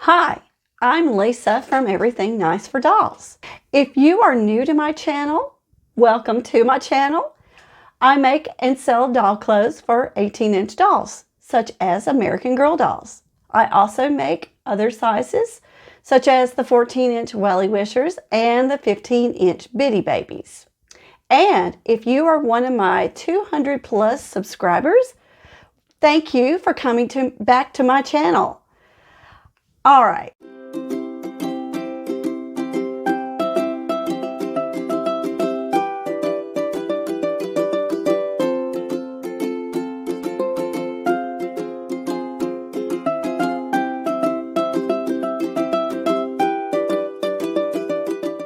Hi, I'm Lisa from Everything Nice for Dolls. If you are new to my channel, welcome to my channel. I make and sell doll clothes for 18-inch dolls, such as American Girl dolls. I also make other sizes, such as the 14-inch Welly Wishers and the 15-inch Bitty Babies. And if you are one of my 200 plus subscribers, thank you for coming back to my channel. All right.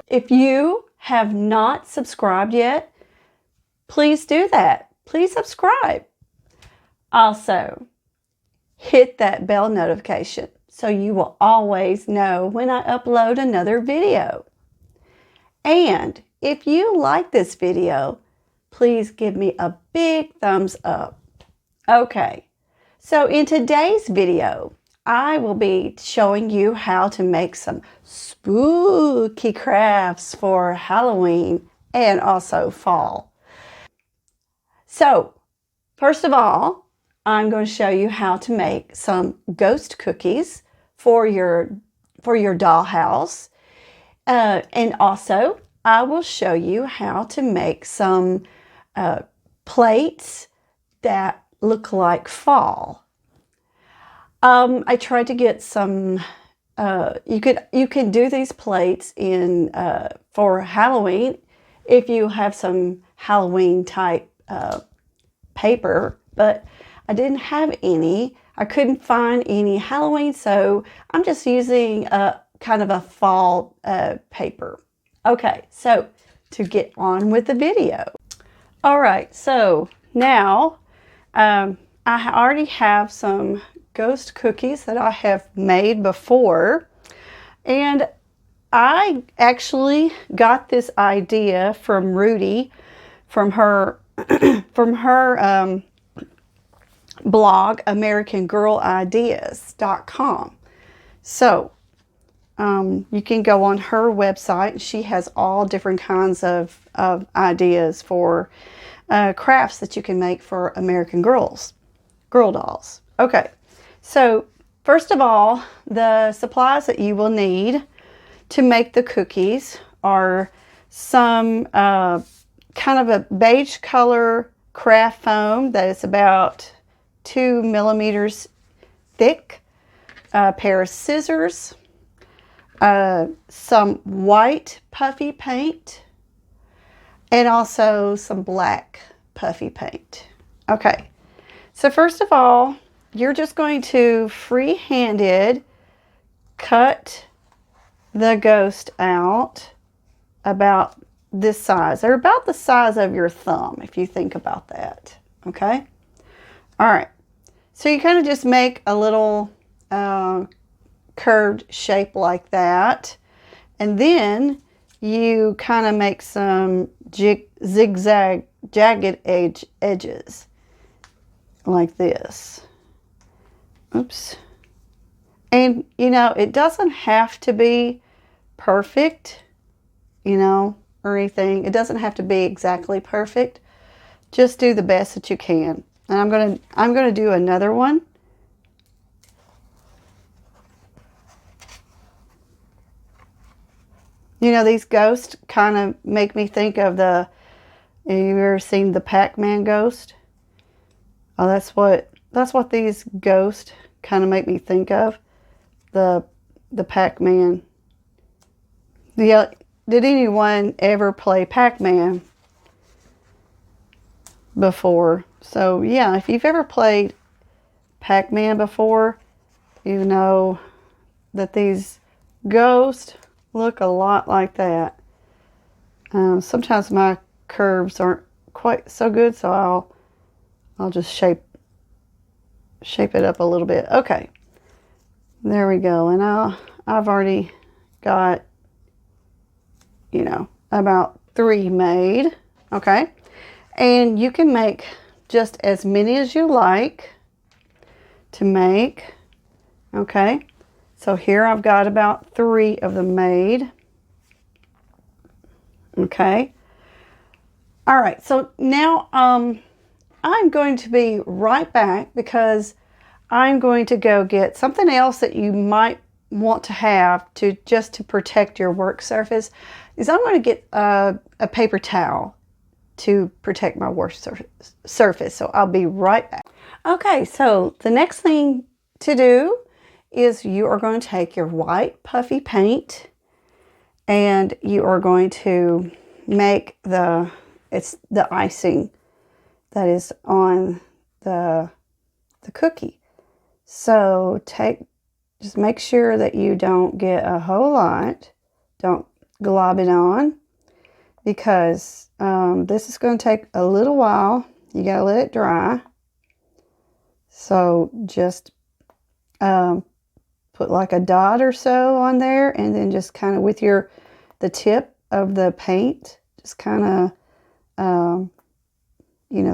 If you have not subscribed yet, please do that. Please subscribe. Also, hit that bell notification so you will always know when I upload another video. And if you like this video, please give me a big thumbs up. Okay, so in today's video, I will be showing you how to make some spooky crafts for Halloween and also fall. So, first of all, I'm going to show you how to make some ghost cookies for your dollhouse. And also, I will show you how to make some plates that look like fall. I tried to get some, you can do these plates in for Halloween if you have some Halloween type paper, but I didn't have any. I couldn't find any Halloween, so I'm just using kind of a fall paper. Okay, so to get on with the video. All right, so now I already have some ghost cookies that I have made before, and I actually got this idea from Rudy from her blog americangirlideas.com. So you can go on her website. She has all different kinds of ideas for crafts that you can make for American girl dolls. Okay, so first of all, the supplies that you will need to make the cookies are some kind of a beige color craft foam that is about 2 millimeters thick, a pair of scissors, some white puffy paint, and also some black puffy paint. Okay, so first of all, you're just going to free-handed cut the ghost out about this size. They're about the size of your thumb, if you think about that. Okay? All right. So you kind of just make a little curved shape like that. And then you kind of make some zigzag, jagged edges like this. Oops. And, you know, it doesn't have to be perfect, you know, or anything. It doesn't have to be exactly perfect. Just do the best that you can. And I'm gonna do another one. You know, these ghosts kind of make me think of have you ever seen the Pac-Man ghost? Oh, that's what these ghosts kind of make me think of. The Pac-Man. Did anyone ever play Pac-Man before? So yeah, if you've ever played Pac-Man before, you know that these ghosts look a lot like that. Sometimes my curves aren't quite so good, so I'll just shape it up a little bit. Okay, there we go. And I've already got, you know, about 3 made. Okay, and you can make just as many as you like to make. Okay, So here I've got about 3 of them made. Okay. All right, so now I'm going to be right back because I'm going to go get something else that you might want to have to just to protect your work surface. Is I'm going to get a paper towel to protect my work surface. So I'll be right back. Okay, so the next thing to do is you are going to take your white puffy paint and you are going to make the icing that is on the cookie. So just make sure that you don't get a whole lot. Don't glob it on because this is going to take a little while. You got to let it dry. So just put like a dot or so on there, and then just kind of with the tip of the paint, just kind of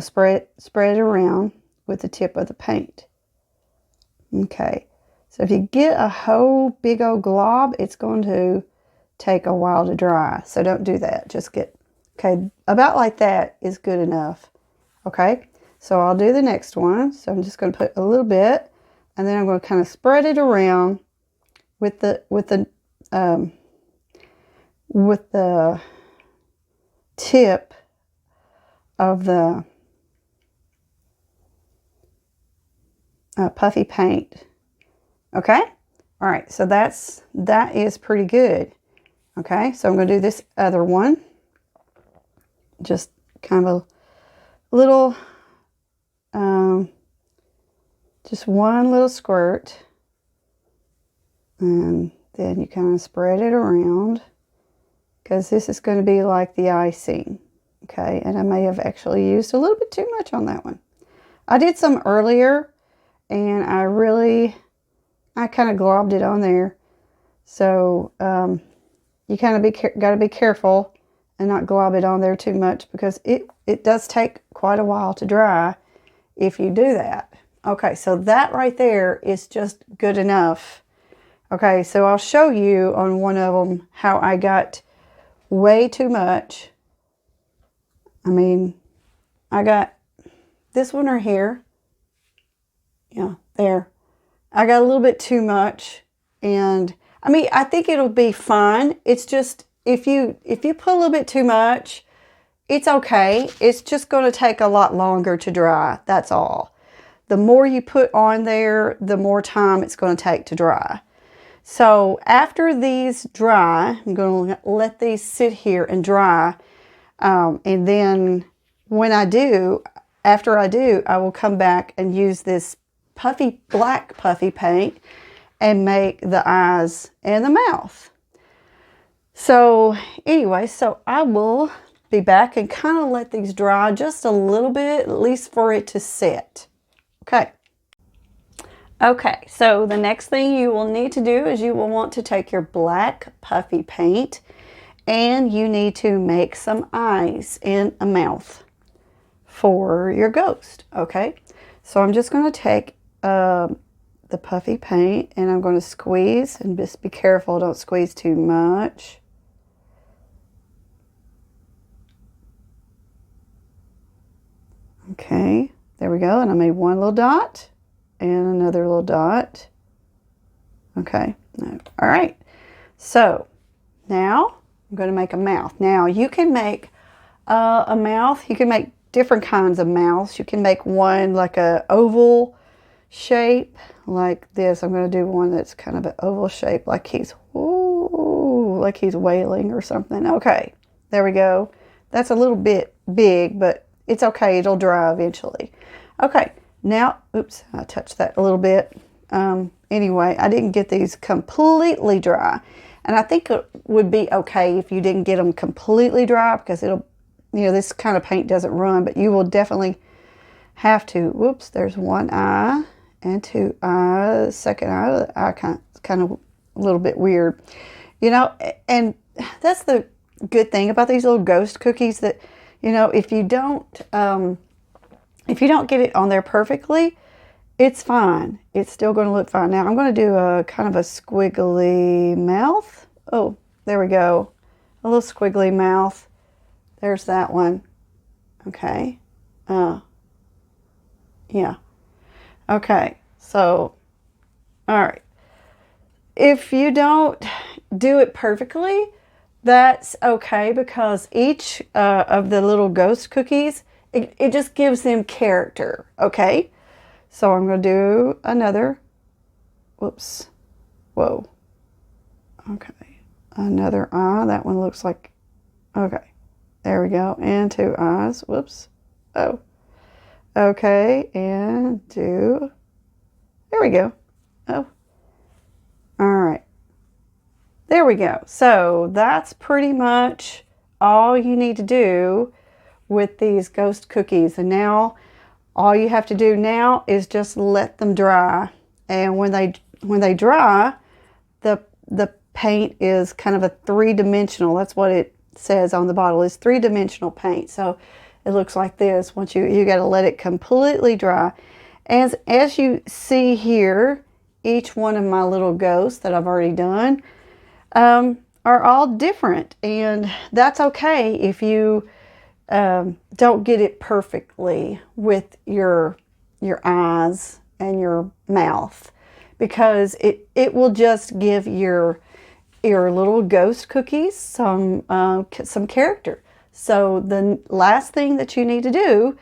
spread it around with the tip of the paint. Okay, so if you get a whole big old glob, it's going to take a while to dry. So don't do that. Just about like that is good enough. Okay, so I'll do the next one. So I'm just going to put a little bit, and then I'm going to kind of spread it around with the tip of the puffy paint. Okay, all right, so that is pretty good. Okay, so I'm going to do this other one, just kind of a little just one little squirt, and then you kind of spread it around because this is going to be like the icing. Okay, and I may have actually used a little bit too much on that one. I did some earlier, and I kind of globbed it on there. So you kind of got to be careful and not glob it on there too much because it does take quite a while to dry if you do that. Okay, so that right there is just good enough. Okay, so I'll show you on one of them how I got way too much. I mean, I got this one right here. Yeah, there. I got a little bit too much, and I mean, I think it'll be fine. It's just if you put a little bit too much, it's okay. It's just going to take a lot longer to dry. That's all. The more you put on there, the more time it's going to take to dry. So after these dry, I'm going to let these sit here and dry. And then after I do, I will come back and use this black puffy paint and make the eyes and the mouth. So anyway, so I will be back and kind of let these dry just a little bit, at least for it to set. Okay. Okay, so the next thing you will need to do is you will want to take your black puffy paint and you need to make some eyes and a mouth for your ghost. Okay, so I'm just going to take the puffy paint and I'm going to squeeze, and just be careful, don't squeeze too much. Okay, there we go, and I made one little dot and another little dot. Okay, all right, so now I'm going to make a mouth. Now you can make a mouth, you can make different kinds of mouths. You can make one like a oval shape like this. I'm going to do one that's kind of an oval shape, like he's wailing or something. Okay, there we go. That's a little bit big, but it's okay. It'll dry eventually. Okay, now, oops, I touched that a little bit. Anyway, I didn't get these completely dry. And I think it would be okay if you didn't get them completely dry because it'll, this kind of paint doesn't run, but you will definitely have to. Whoops, there's one eye and two eyes. Second eye kind of a little bit weird. And that's the good thing about these little ghost cookies that, if you don't get it on there perfectly, it's fine. It's still going to look fine. Now I'm going to do a kind of a squiggly mouth. Oh, there we go. A little squiggly mouth. There's that one. Okay. Yeah. Okay. So, all right. If you don't do it perfectly, that's okay, because each of the little ghost cookies, it just gives them character. Okay. So I'm going to do another. Whoops. Whoa. Okay. Another eye. That one looks like. Okay. There we go. And 2 eyes. Whoops. Oh. Okay. And 2. There we go. Oh. All right. There we go. So that's pretty much all you need to do with these ghost cookies. And now all you have to do now is just let them dry. And when they dry, the paint is kind of a 3-dimensional. That's what it says on the bottle, is 3-dimensional paint. So it looks like this. Once you got to let it completely dry. As you see here, each one of my little ghosts that I've already done are all different, and that's okay if you don't get it perfectly with your eyes and your mouth, because it will just give your little ghost cookies some character. So the last thing that you need to do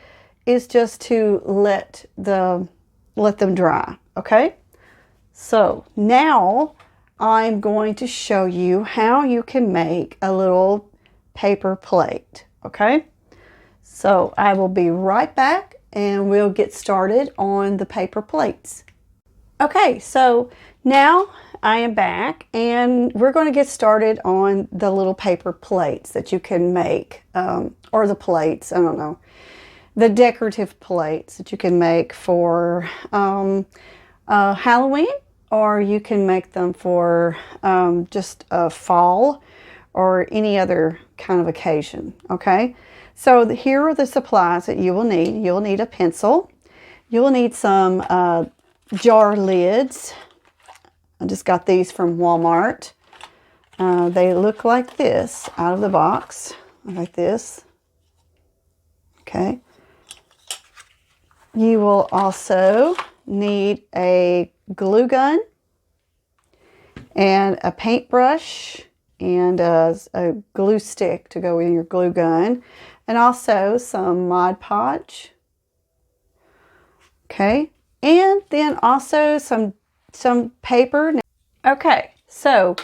is just to let them dry. Okay. So now I'm going to show you how you can make a little paper plate. Okay. So I will be right back and we'll get started on the paper plates. Okay, so now I am back and we're going to get started on the little paper plates that you can make, or the plates, I don't know, the decorative plates that you can make for Halloween, or you can make them for just a fall or any other kind of occasion. Okay, so here are the supplies that you will need. You'll need a pencil. You will need some jar lids. I just got these from Walmart. They look like this out of the box, like this. Okay. You will also need a glue gun and a paintbrush and a glue stick to go in your glue gun, and also some Mod Podge. Okay, and then also some paper. Okay, so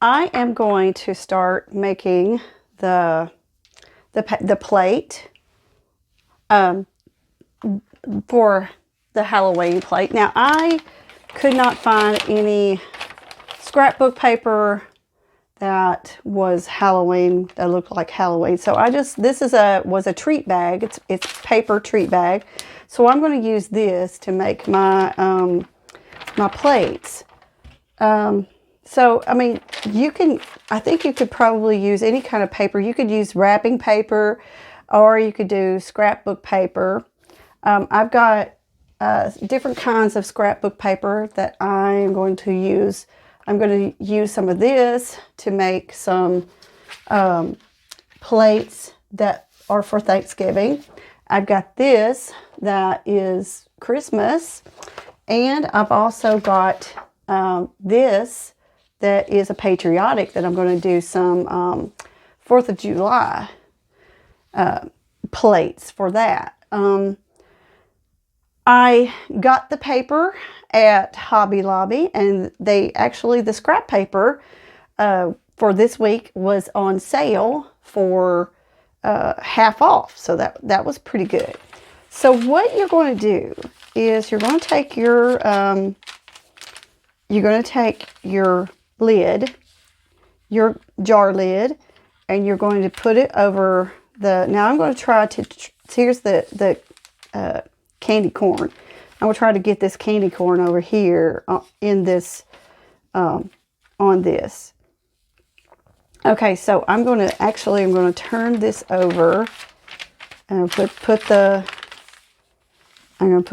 I am going to start making the plate for the Halloween plate. Now I could not find any scrapbook paper that was Halloween, that looked like Halloween. So this was a treat bag. It's paper treat bag. So I'm going to use this to make my my plates. So I mean, I think you could probably use any kind of paper. You could use wrapping paper, or you could do scrapbook paper. I've got different kinds of scrapbook paper that I am going to use. I'm going to use some of this to make some plates that are for Thanksgiving. I've got this that is Christmas, and I've also got this that is a patriotic that I'm going to do some 4th of July plates for that. I got the paper at Hobby Lobby, and the scrap paper for this week was on sale for half off. So that was pretty good. So what you're going to do is you're going to take your lid, your jar lid, and you're going to put it over now I'm going to try to, here's the candy corn. I'm going to try to get this candy corn over here in this, on this. Okay, so I'm going to turn this over and I'm going to put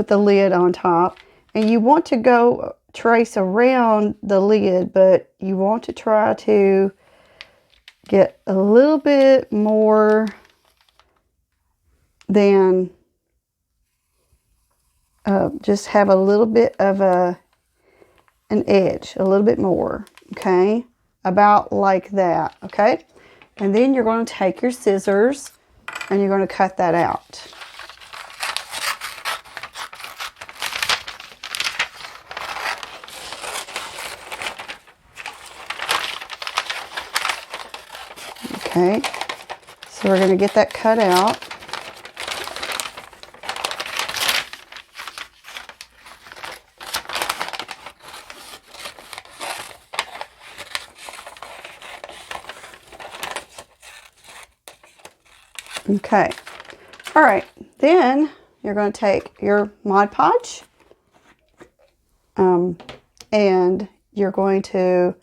the lid on top. And you want to go trace around the lid, but you want to try to get a little bit more than just have a little bit of an edge, a little bit more, okay? About like that, okay? And then you're going to take your scissors and you're going to cut that out. Okay, so we're going to get that cut out. Okay, all right, then you're going to take your Mod Podge and you're going to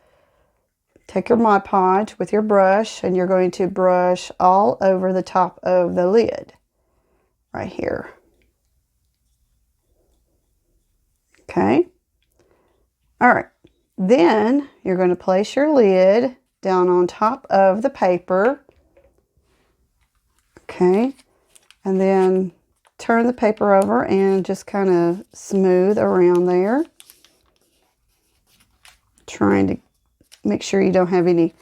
take your Mod Podge with your brush and you're going to brush all over the top of the lid right here. Okay, all right, then you're going to place your lid down on top of the paper. Okay, and then turn the paper over and just kind of smooth around there. Trying to make sure you don't have any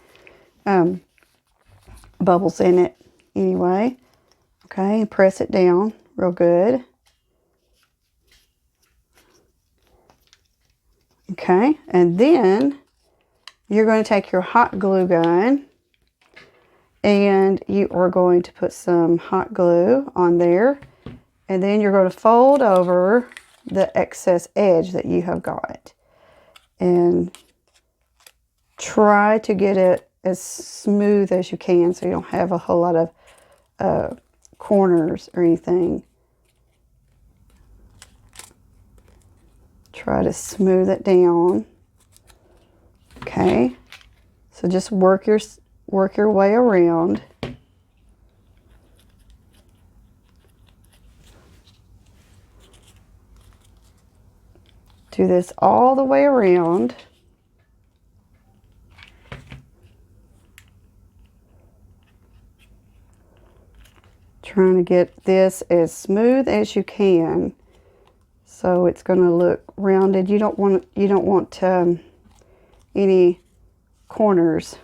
bubbles in it anyway. Okay, and press it down real good. Okay, and then you're going to take your hot glue gun and you are going to put some hot glue on there, and then you're going to fold over the excess edge that you have got and try to get it as smooth as you can so you don't have a whole lot of corners or anything. Try to smooth it down. Okay, so just work your way around. Do this all the way around. Trying to get this as smooth as you can, so it's going to look rounded. You don't want any corners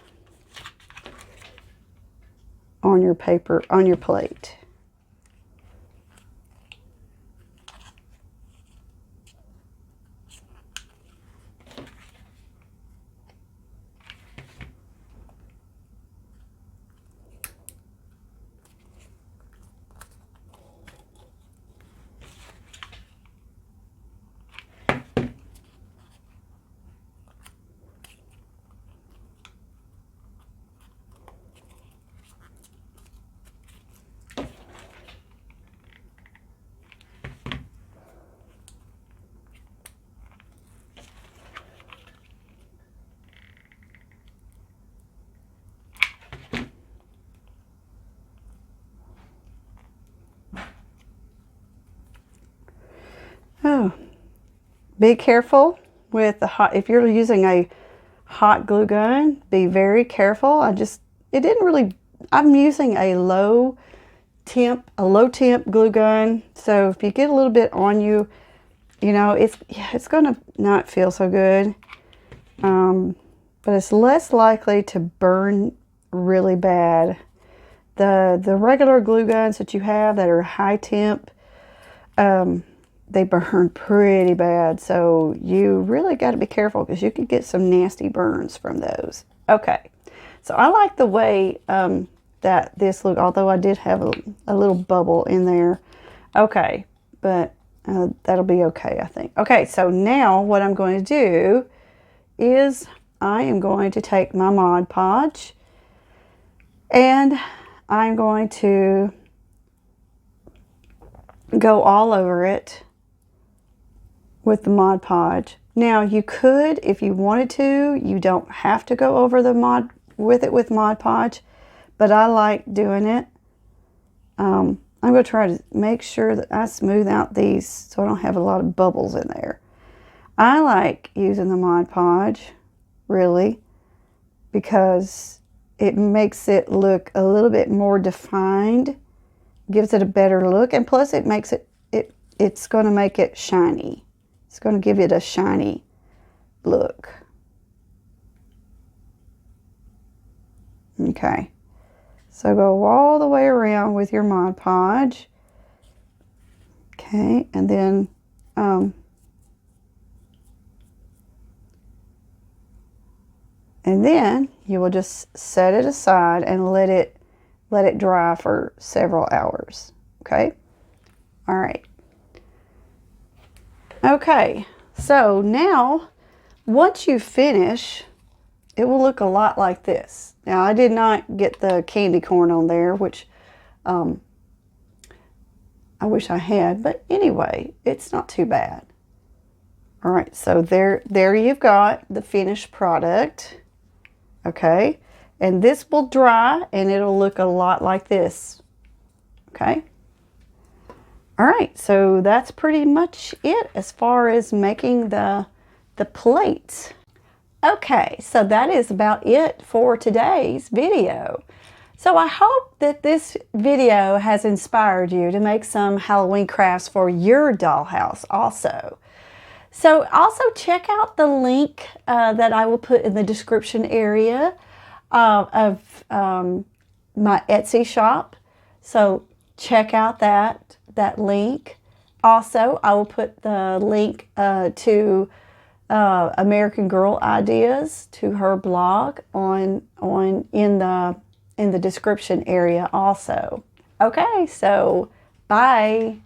on your paper, on your plate. Oh, be careful with the hot, if you're using a hot glue gun, be very careful. I'm using a low temp glue gun. So if you get a little bit on you, it's going to not feel so good. But it's less likely to burn really bad. The regular glue guns that you have that are high temp, they burn pretty bad, so you really got to be careful because you could get some nasty burns from those. Okay, so I like the way that this look, although I did have a little bubble in there. Okay, but that'll be okay, I think. Okay, so now what I'm going to do is I am going to take my Mod Podge and I'm going to go all over it with the Mod Podge. Now you could, if you wanted to, you don't have to go over the with Mod Podge, but I like doing it. I'm going to try to make sure that I smooth out these so I don't have a lot of bubbles in there. I like using the Mod Podge, really, because it makes it look a little bit more defined, gives it a better look, and plus it makes it's going to make it shiny. It's going to give it a shiny look. Okay, so go all the way around with your Mod Podge. Okay, and then you will just set it aside and let it dry for several hours. Okay, all right. Okay, so now once you finish, it will look a lot like this. Now, I did not get the candy corn on there, which I wish I had, but anyway, it's not too bad. All right, so there you've got the finished product. Okay, and this will dry and it'll look a lot like this. Okay. All right, so that's pretty much it as far as making the plates. Okay, so that is about it for today's video. So I hope that this video has inspired you to make some Halloween crafts for your dollhouse also. So also check out the link that I will put in the description area of my Etsy shop. So check out that link. Also, I will put the link to American Girl Ideas, to her blog in the description area also. Okay, so bye.